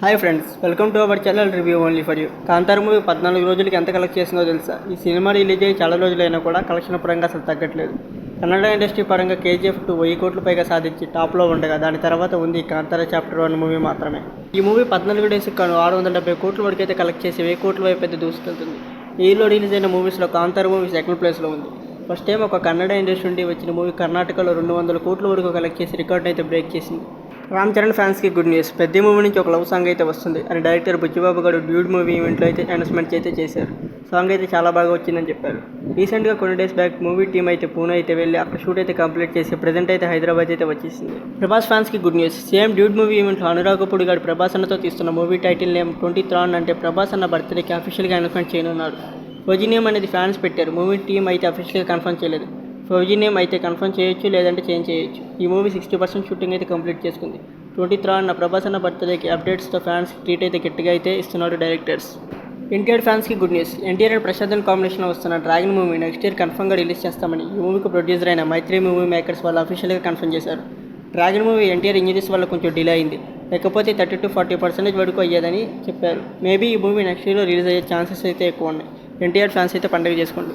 Hi friends, welcome to our channel review only for you. Kantara movie 14 రోజులకి ఎంత collect చేసిందో తెలుసా? ఈ సినిమా రిలీజ్ అయ్యి చాలా రోజులైనా కూడా కలెక్షన్ పరంగా అసలు తగ్గట్లేదు. కన్నడ ఇండస్ట్రీ పరంగా కేజీఎఫ్ 2 1000 కోట్ల పైగా సాధించి టాప్లో ఉండగా దాని తర్వాత ఉంది కాంతార చాప్టర్ 1 మూవీ మాత్రమే. ఈ మూవీ 14 డేస్కి కాను 670 కోట్ల వరకు అయితే కలెక్ట్ చేసి 1000 కోట్ల వైపు అయితే దూసుకెళ్తుంది. ఈలో రిలీజ్ అయిన మూవీస్లో కాంతార మూవీ సెకండ్ ప్లేస్లో ఉంది. ఫస్ట్ టైం ఒక కన్నడ ఇండస్ట్రీ నుండి వచ్చిన మూవీ కర్ణాటకలో 200 కోట్ల వరకు కలెక్ట్ చేసి రికార్డ్ అయితే బ్రేక్ చేసింది. రామ్ చరణ్ ఫ్యాన్స్కి గుడ్ న్యూస్, పెద్ద మూవీ నుంచి ఒక లవ్ సాంగ్ అయితే వస్తుంది అని డైరెక్టర్ బుచ్చిబాబు గారు డ్యూడ్ మూవీ ఈవెంట్లో అయితే అనౌన్స్మెంట్ అయితే చేశారు. సాంగ్ అయితే చాలా బాగా వచ్చిందని చెప్పారు. రీసెంట్గా కొన్ని డేస్ బ్యాక్ మూవీ టీం అయితే పూణే అయితే వెళ్ళి అక్కడ షూట్ అయితే కంప్లీట్ చేసి ప్రజెంట్ అయితే హైదరాబాద్ అయితే వచ్చేసింది. ప్రభాస్ ఫ్యాన్స్కి good news, same dude movie ఈవెంట్లో అనురాగ్ కపూర్ గారు ప్రభాస్ అన్నతో తీస్తున్న మూవీ టైటిల్ నేమ్ 23 అంటే ప్రభాస్ అన్న బర్త్డేకి అఫీషియల్గా అనౌన్స్మెంట్ చేయనున్నారు. ఫౌజీ నేమ్ అనేది ఫ్యాన్స్ పెట్టారు, మూవీ టీం అయితే అఫీషియల్గా కన్ఫర్మ్ చేయలేదు. ఫౌజీ నేమ్ అయితే కన్ఫర్మ్ చేయొచ్చు, లేదంటే చేంజ్ చేయొచ్చు. ఈ మూవీ 60% షూటింగ్ అయితే కంప్లీట్ చేసుకుంది. 23 అన్న ప్రభాస్ అన్న బర్త్డేకి అప్డేట్స్తో ఫ్యాన్స్కి ట్రీట్ అయితే గట్టిగా అయితే ఇస్తున్నాడు డైరెక్టర్స్. ఎన్టీఆర్ ఫ్యాన్స్కి good news, NTR and Prashanth కాంబినేషన్లో వస్తున్న డ్రాగన్ మూవీ నెక్స్ట్ ఇయర్ కన్ఫర్మ్గా రిలీజ్ చేస్తామని ఈ మూవీకి ప్రొడ్యూసర్ అయిన మైత్రి మూవీ మేకర్స్ వాళ్ళు అఫీషియల్గా కన్ఫర్మ్ చేశారు. డ్రాగన్ మూవీ ఎన్టీఆర్ ఇంజరీస్ వల్ల కొంచెం డిలే అయింది, లేకపోతే 30 to 40% వరకు అయ్యేదని చెప్పారు. మేబీ ఈ మూవీ నెక్స్ట్ ఇయర్లో రిలీజ్ అయ్యే ఛాన్సెస్ అయితే ఎక్కువ ఉన్నాయి. ఎన్టీఆర్ ఫ్యాన్స్ అయితే పండుగ చేసుకోండి.